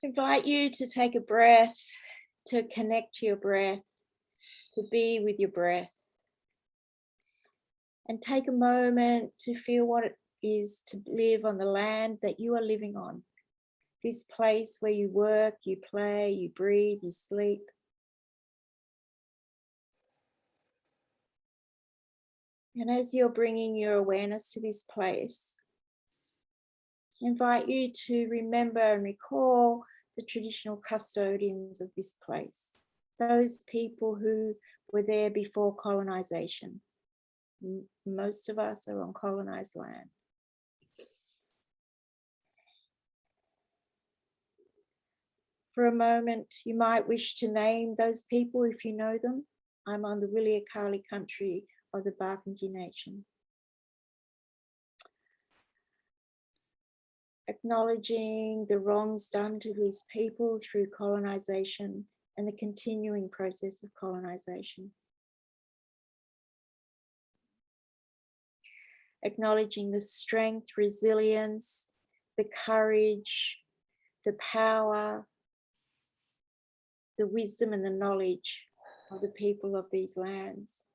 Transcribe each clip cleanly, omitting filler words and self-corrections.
Invite you to take a breath, to connect to your breath, to be with your breath. And take a moment to feel what it is to live on the land that you are living on. This place where you work, you play, you breathe, you sleep. And as you're bringing your awareness to this place, I invite you to remember and recall the traditional custodians of this place, those people who were there before colonization. Most of us are on colonized land. For a moment, you might wish to name those people if you know them. I'm on the Wiliakali country of the Barkindji Nation. Acknowledging the wrongs done to these people through colonization and the continuing process of colonization. Acknowledging the strength, resilience, the courage, the power, the wisdom and the knowledge of the people of these lands,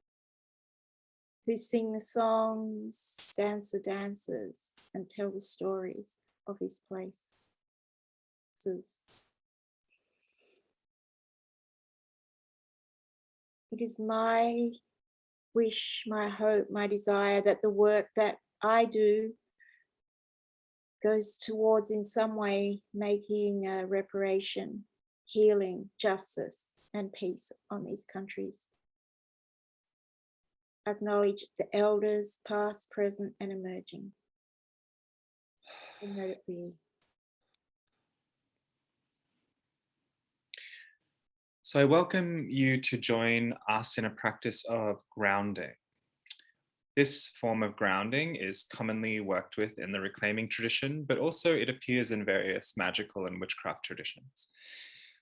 who sing the songs, dance the dances, and tell the stories of this place. It is my wish, my hope, my desire that the work that I do goes towards in some way making a reparation, healing, justice, and peace on these countries. Acknowledge the elders, past, present, and emerging. And let it be. So I welcome you to join us in a practice of grounding. This form of grounding is commonly worked with in the reclaiming tradition, but also it appears in various magical and witchcraft traditions.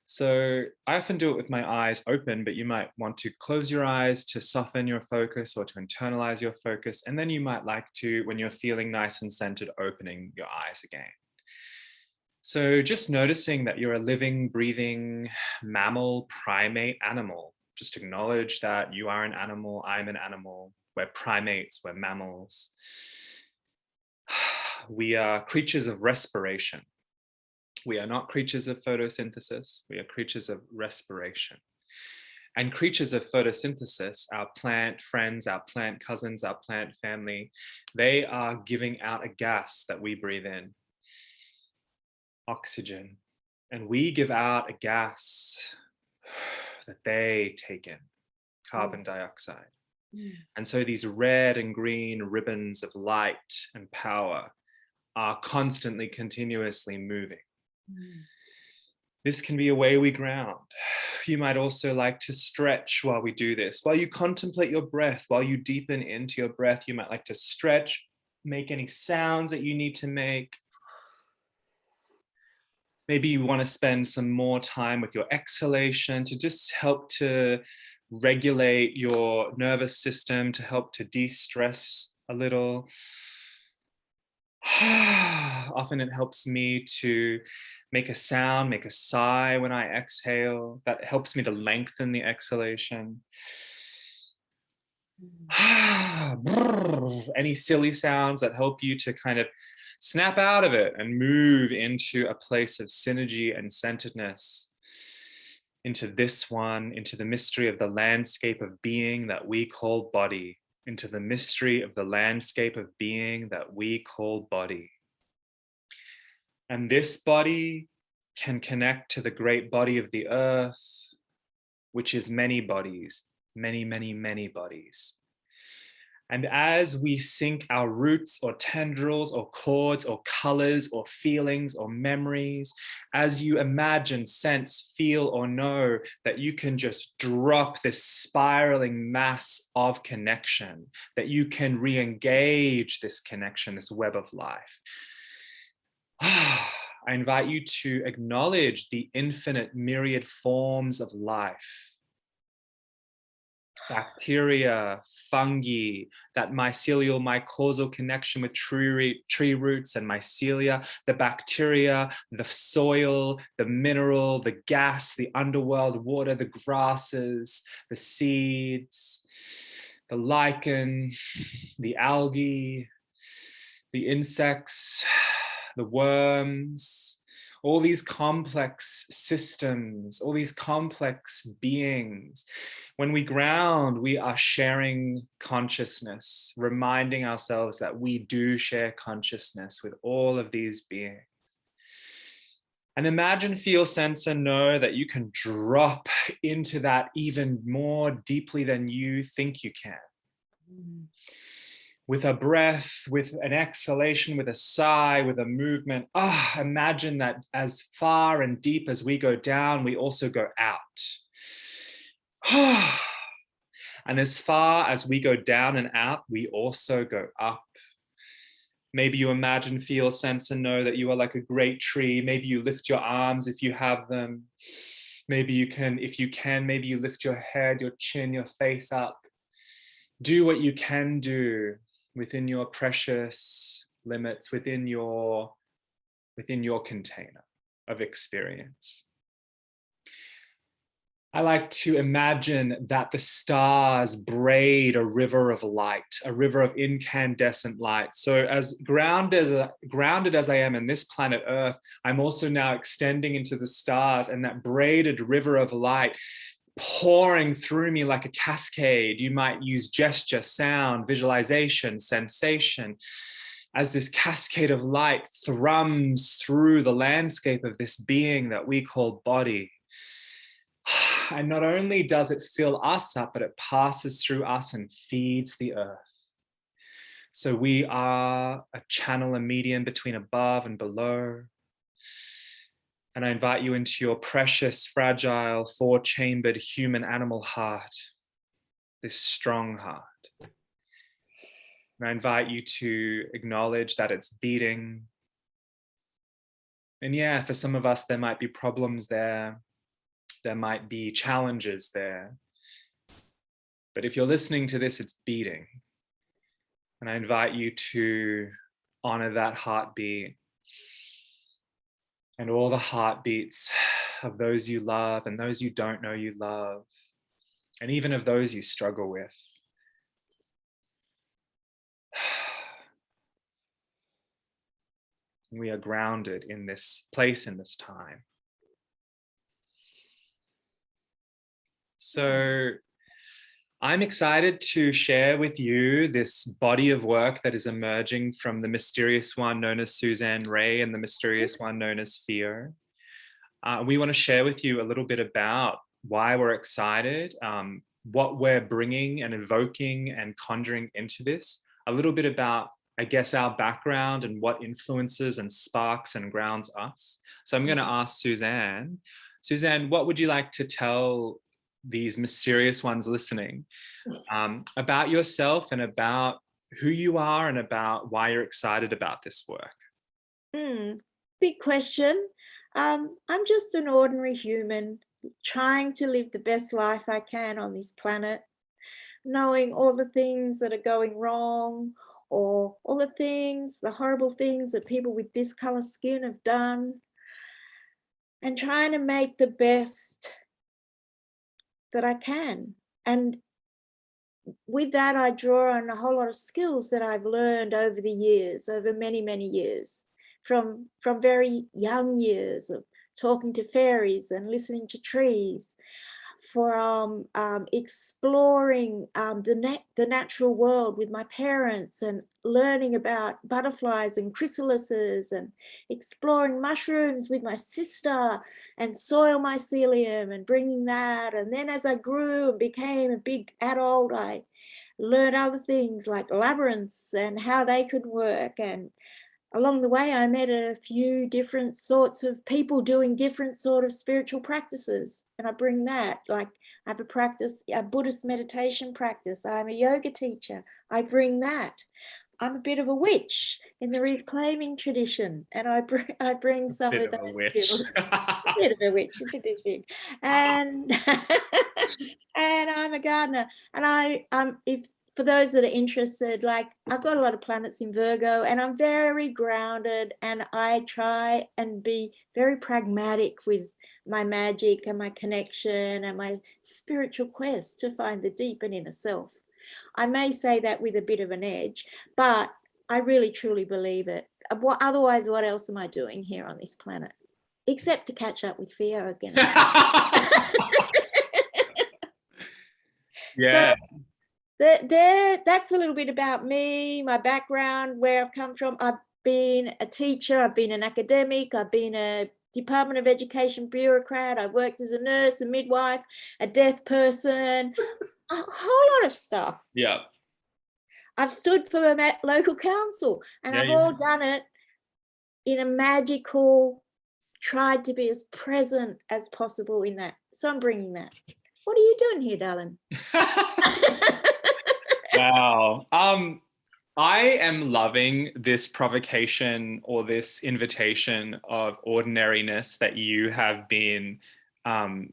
So I often do it with my eyes open, but you might want to close your eyes to soften your focus or to internalize your focus. And then you might like to, when you're feeling nice and centered, opening your eyes again. So just noticing that you're a living, breathing mammal, primate animal. Just acknowledge that you are an animal, I'm an animal, we're primates, we're mammals. We are creatures of respiration. We are not creatures of photosynthesis, we are creatures of respiration. And creatures of photosynthesis, our plant friends, our plant cousins, our plant family, they are giving out a gas that we breathe in. Oxygen, and we give out a gas that they take in, carbon dioxide. And so these red and green ribbons of light and power are constantly, continuously moving. This can be a way we ground. You might also like to stretch while we do this. While you contemplate your breath, while you deepen into your breath, you might like to stretch, make any sounds that you need to make. Maybe you want to spend some more time with your exhalation to just help to regulate your nervous system, to help to de-stress a little. Often it helps me to make a sound, make a sigh when I exhale. That helps me to lengthen the exhalation. Any silly sounds that help you to kind of snap out of it and move into a place of synergy and centeredness, into this one, into the mystery of the landscape of being that we call body, into the mystery of the landscape of being that we call body. And this body can connect to the great body of the earth, which is many bodies, many, many, many bodies. And as we sink our roots or tendrils or cords or colors or feelings or memories, as you imagine, sense, feel, or know that you can just drop this spiraling mass of connection, that you can re-engage this connection, this web of life. I invite you to acknowledge the infinite myriad forms of life. bacteria, fungi, that mycelial, mycorrhizal connection with tree roots and mycelia, the bacteria, the soil, the mineral, the gas, the underworld, water, the grasses, the seeds, the lichen, the algae, the insects, the worms, all these complex systems, all these complex beings. When we ground, we are sharing consciousness, reminding ourselves that we do share consciousness with all of these beings. And imagine, feel, sense, and know that you can drop into that even more deeply than you think you can. With a breath, with an exhalation, with a sigh, with a movement. Imagine that as far and deep as we go down, we also go out. And as far as we go down and out, we also go up. Maybe you imagine, feel, sense, and know that you are like a great tree. Maybe you lift your arms if you have them. Maybe you can, if you can, maybe you lift your head, your chin, your face up. Do what you can do within your precious limits, within your container of experience. I like to imagine that the stars braid a river of light, a river of incandescent light. So as grounded as I am in this planet Earth, I'm also now extending into the stars, and that braided river of light pouring through me like a cascade. You might use gesture, sound, visualization, sensation, as this cascade of light thrums through the landscape of this being that we call body. And not only does it fill us up, but it passes through us and feeds the earth. So we are a channel, a medium between above and below. And I invite you into your precious, fragile, four-chambered human animal heart, this strong heart. And I invite you to acknowledge that it's beating. And yeah, for some of us, there might be problems there. There might be challenges there. But if you're listening to this, it's beating. And I invite you to honor that heartbeat and all the heartbeats of those you love and those you don't know you love, and even of those you struggle with. We are grounded in this place, in this time. So I'm excited to share with you this body of work that is emerging from the mysterious one known as SusanneRae and the mysterious one known as Fio. We want to share with you a little bit about why we're excited, what we're bringing and invoking and conjuring into this, a little bit about, I guess, our background and what influences and sparks and grounds us. So I'm going to ask Suzanne. Suzanne, what would you like to tell these mysterious ones listening about yourself and about who you are and about why you're excited about this work? Big question. I'm just an ordinary human trying to live the best life I can on this planet, knowing all the things that are going wrong, or all the things, the horrible things that people with this color skin have done, and trying to make the best that I can. And with that, I draw on a whole lot of skills that I've learned over the years, over many, many years, from very young years of talking to fairies and listening to trees, for exploring the natural world with my parents and learning about butterflies and chrysalises, and exploring mushrooms with my sister and soil mycelium and bringing that. And then as I grew and became a big adult, I learned other things like labyrinths and how they could work. And along the way, I met a few different sorts of people doing different sort of spiritual practices. And I bring that, like I have a Buddhist meditation practice. I'm a yoga teacher. I bring that. I'm a bit of a witch in the reclaiming tradition, and I bring some Bit of of a those witch. skills. A bit of a witch, look at this big. And and I'm a gardener. And if for those that are interested, like I've got a lot of planets in Virgo, and I'm very grounded, and I try and be very pragmatic with my magic and my connection and my spiritual quest to find the deep and inner self. I may say that with a bit of an edge, but I really truly believe it. Otherwise, what else am I doing here on this planet? Except to catch up with Fio again. Yeah. So that's a little bit about me, my background, where I've come from. I've been a teacher, I've been an academic, I've been a Department of Education bureaucrat, I've worked as a nurse, a midwife, a deaf person, a whole lot of stuff. Yeah. I've stood for a local council, and Yeah, I've you all have. done it in a magical, tried to be as present as possible in that. So I'm bringing that. What are you doing here, darling? Wow. I am loving this provocation or this invitation of ordinariness that you have been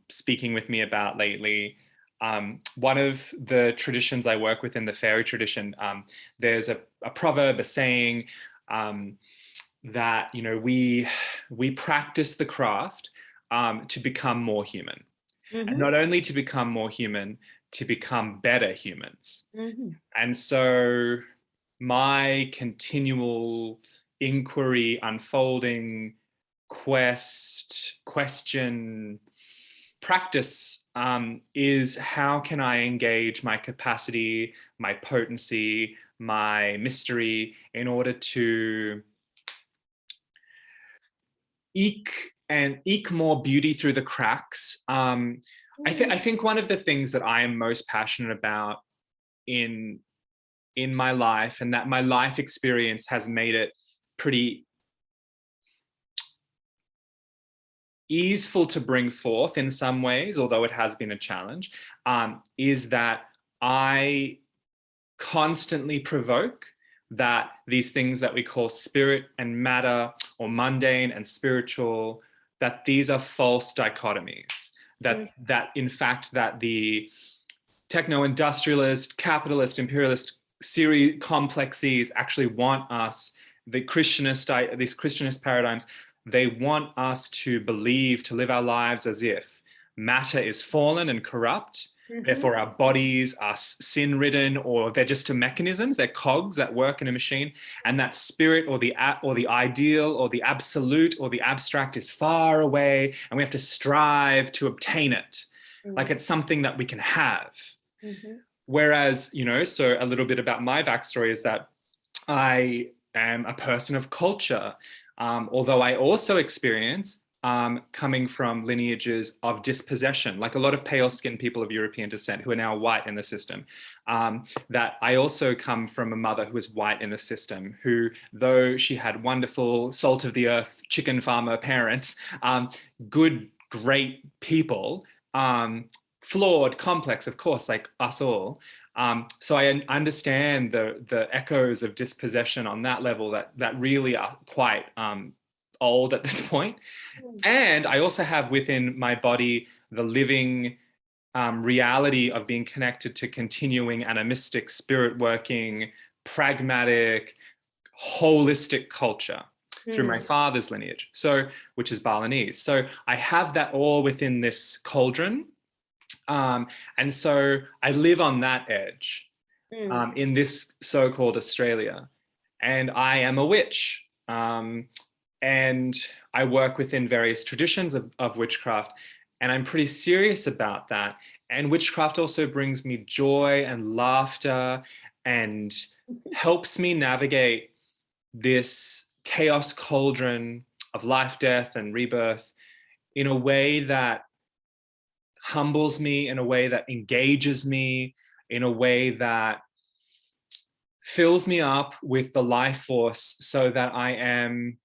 speaking with me about lately. One of the traditions I work with in the fairy tradition, there's a proverb, a saying that we practice the craft to become more human, and not only to become more human, to become better humans. And so my continual inquiry, unfolding, question, practice is how can I engage my capacity, my potency, my mystery in order to eke more beauty through the cracks. I think one of the things that I am most passionate about in my life, and that my life experience has made it pretty easeful to bring forth in some ways, although it has been a challenge, is that I constantly provoke that these things that we call spirit and matter, or mundane and spiritual, that these are false dichotomies, that in fact that the techno-industrialist, capitalist, imperialist series complexes actually want us, these Christianist paradigms, they want us to believe, to live our lives as if matter is fallen and corrupt. Therefore, our bodies are sin-ridden, or they're just mechanisms, they're cogs that work in a machine, and that spirit or the ideal or the absolute or the abstract is far away, and we have to strive to obtain it, like it's something that we can have. Whereas, so a little bit about my backstory is that I am a person of culture, although I also experience coming from lineages of dispossession, like a lot of pale-skinned people of European descent who are now white in the system, that I also come from a mother who was white in the system, who, though she had wonderful salt of the earth chicken farmer parents, good, great people, flawed, complex, of course, like us all. So I understand the echoes of dispossession on that level that really are quite old at this point. And I also have within my body the living reality of being connected to continuing animistic, spirit working, pragmatic, holistic culture through my father's lineage, which is Balinese. So I have that all within this cauldron. And so I live on that edge in this so-called Australia, and I am a witch. And I work within various traditions of witchcraft, and I'm pretty serious about that. And witchcraft also brings me joy and laughter and helps me navigate this chaos cauldron of life, death, and rebirth in a way that humbles me, in a way that engages me, in a way that fills me up with the life force so that I am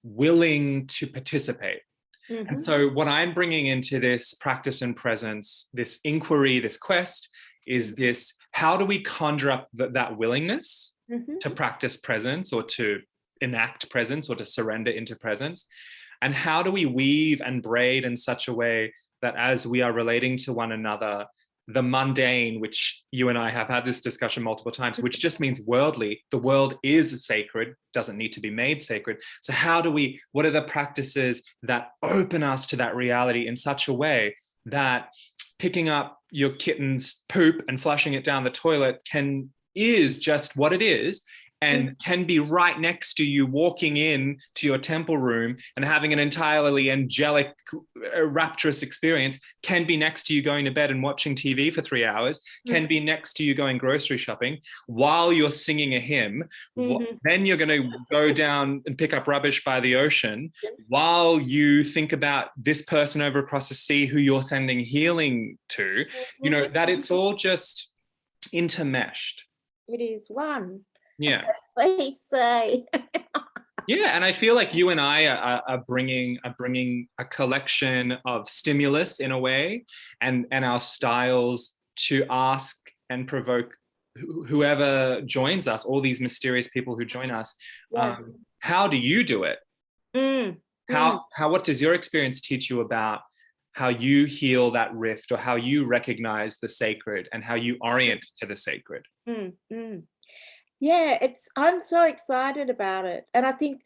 willing to participate. And so what I'm bringing into this practice and presence, this inquiry, this quest, is this: how do we conjure up that willingness to practice presence, or to enact presence, or to surrender into presence? And how do we weave and braid in such a way that as we are relating to one another, the mundane, which you and I have had this discussion multiple times, which just means worldly, the world is sacred, doesn't need to be made sacred. So what are the practices that open us to that reality in such a way that picking up your kitten's poop and flushing it down the toilet is just what it is, and can be right next to you walking in to your temple room and having an entirely angelic, rapturous experience, can be next to you going to bed and watching TV for 3 hours, can be next to you going grocery shopping while you're singing a hymn. Then you're going to go down and pick up rubbish by the ocean while you think about this person over across the sea who you're sending healing to, that it's all just intermeshed. It is one. Yeah. They say. Yeah, and I feel like you and I are bringing a collection of stimulus in a way, and our styles to ask and provoke whoever joins us, all these mysterious people who join us. How do you do it? What does your experience teach you about how you heal that rift, or how you recognize the sacred and how you orient to the sacred? Yeah, I'm so excited about it, and I think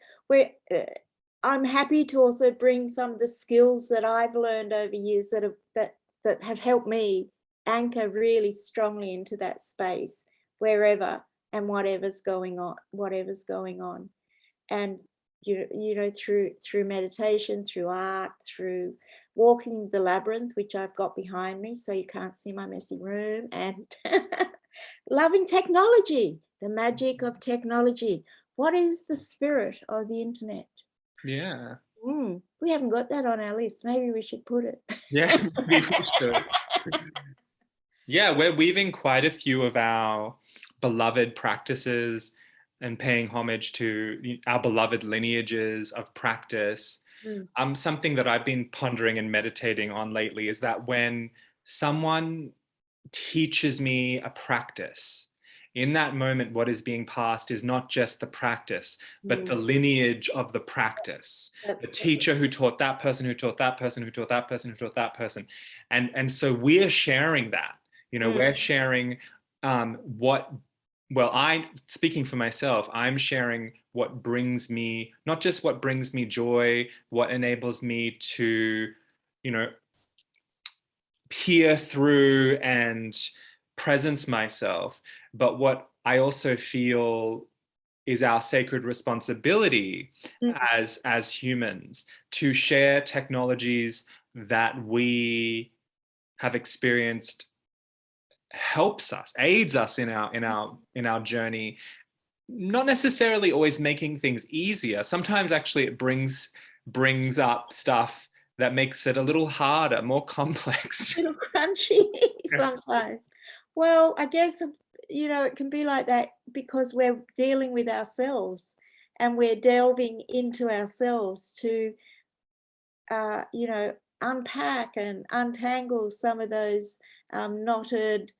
I'm happy to also bring some of the skills that I've learned over years that have helped me anchor really strongly into that space, wherever and whatever's going on, and through meditation, through art, through walking the labyrinth, which I've got behind me, so you can't see my messy room, and loving technology. The magic of technology. What is the spirit of the internet? Yeah. We haven't got that on our list. Maybe we should put it. Yeah, maybe we should. Yeah, we're weaving quite a few of our beloved practices and paying homage to our beloved lineages of practice. Something that I've been pondering and meditating on lately is that when someone teaches me a practice, in that moment, what is being passed is not just the practice, but the lineage of the practice. The teacher who taught that person, who taught that person, who taught that person, who taught that person. And so we're sharing that, we're sharing speaking for myself, I'm sharing what brings me, not just what brings me joy, what enables me to, peer through and presence myself, but what I also feel is our sacred responsibility as humans, to share technologies that we have experienced aids us in our journey, not necessarily always making things easier. Sometimes actually it brings up stuff that makes it a little harder, more complex. A little crunchy sometimes. Well, I guess, it can be like that because we're dealing with ourselves and we're delving into ourselves to, unpack and untangle some of those knotted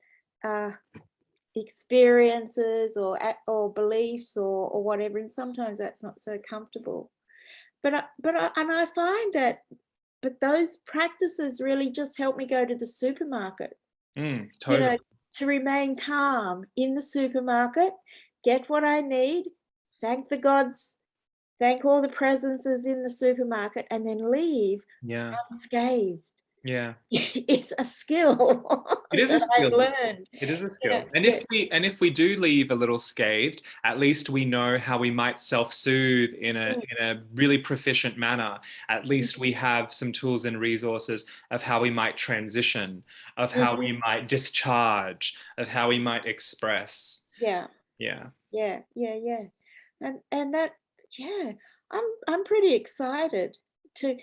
experiences or beliefs or whatever. And sometimes that's not so comfortable. But I find that, but those practices really just help me go to the supermarket. Totally. To remain calm in the supermarket, get what I need, thank the gods, thank all the presences in the supermarket, and then leave unscathed. Yeah. It's a skill. It is a skill. I've learned. It is a skill. And if we do leave a little scathed, at least we know how we might self-soothe in a really proficient manner. At least we have some tools and resources of how we might transition, of how we might discharge, of how we might express. Yeah. And that, I'm pretty excited to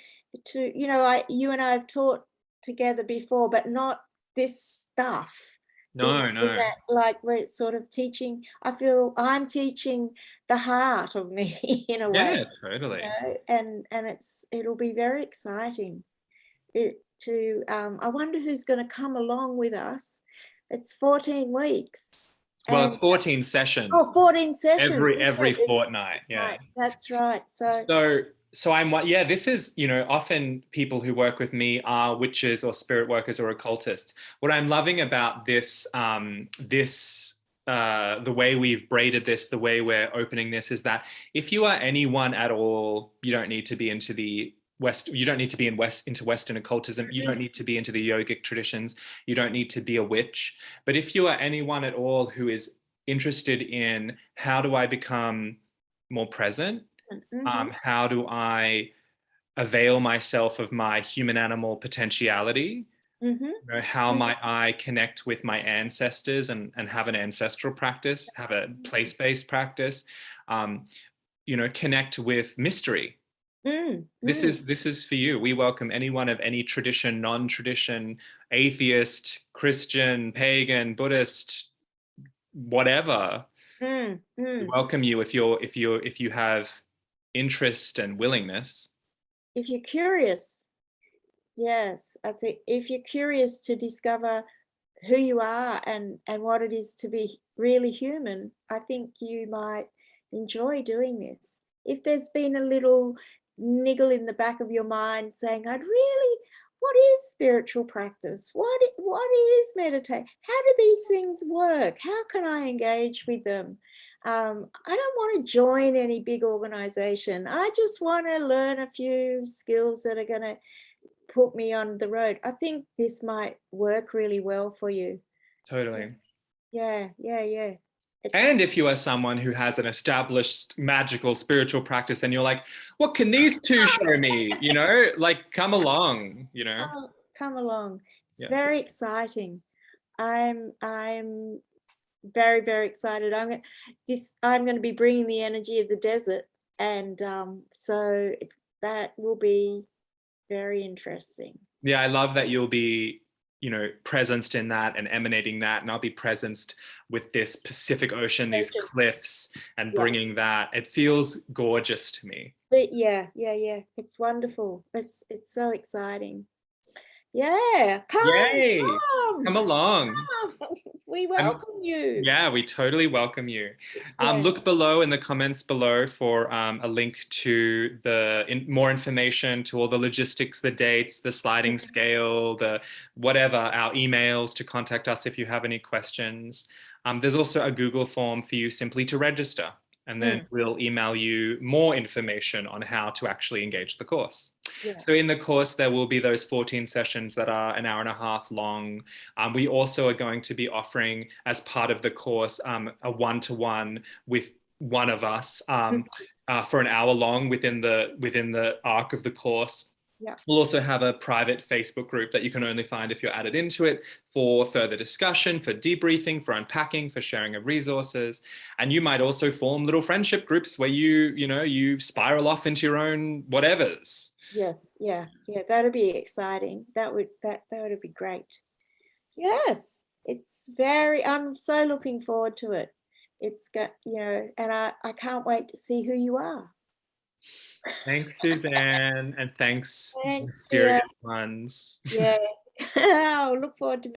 you and I have taught together before, but not this stuff. No. That, like, where it's sort of teaching. I feel I'm teaching the heart of me in a way. Yeah, totally. And it'll be very exciting. I wonder who's going to come along with us. It's 14 weeks. Well, And it's 14 sessions 14 sessions. every fortnight. Yeah. Right, that's right. So I'm yeah, this is, often people who work with me are witches or spirit workers or occultists. What I'm loving about this, the way we've braided this, the way we're opening this, is that if you are anyone at all, you don't need to be into the West, you don't need to be into Western occultism, you don't need to be into the yogic traditions, you don't need to be a witch. But if you are anyone at all who is interested in how do I become more present, how do I avail myself of my human animal potentiality? How might I connect with my ancestors and have an ancestral practice, have a place-based practice, connect with mystery. This is for you. We welcome anyone of any tradition, non-tradition, atheist, Christian, pagan, Buddhist, whatever. We welcome you if you have interest and willingness. If you're curious, yes, I think if you're curious to discover who you are and what it is to be really human, I think you might enjoy doing this. If there's been a little niggle in the back of your mind saying, what is spiritual practice? What is meditation? How do these things work? How can I engage with them? I don't want to join any big organization. I just want to learn a few skills that are going to put me on the road. I think this might work really well for you. Totally. Yeah. And if you are someone who has an established magical spiritual practice and you're like, what can these two show me? Like, come along, Come along. It's very exciting. I'm very, very excited. I'm going to be bringing the energy of the desert, and so that will be very interesting. Yeah, I love that you'll be, presenced in that and emanating that, and I'll be presenced with this Pacific Ocean, these cliffs, and bringing that. It feels gorgeous to me. Yeah. It's wonderful. It's so exciting. Yeah, Come along. We welcome you. Yeah, we totally welcome you. Look below in the comments below for a link to more information, to all the logistics, the dates, the sliding scale, the whatever, our emails to contact us if you have any questions. There's also a Google form for you simply to register, and then we'll email you more information on how to actually engage the course. So in the course, there will be those 14 sessions that are an hour and a half long. We also are going to be offering, as part of the course, a one-to-one with one of us for an hour long within the arc of the course. We'll also have a private Facebook group that you can only find if you're added into it, for further discussion, for debriefing, for unpacking, for sharing of resources. And you might also form little friendship groups where you spiral off into your own whatevers. Yes, yeah, that'd be exciting. That would be great. Yes, I'm so looking forward to it. It's got, and I can't wait to see who you are. Thanks, Suzanne, and thanks, mysterious ones. Yeah. I'll look forward to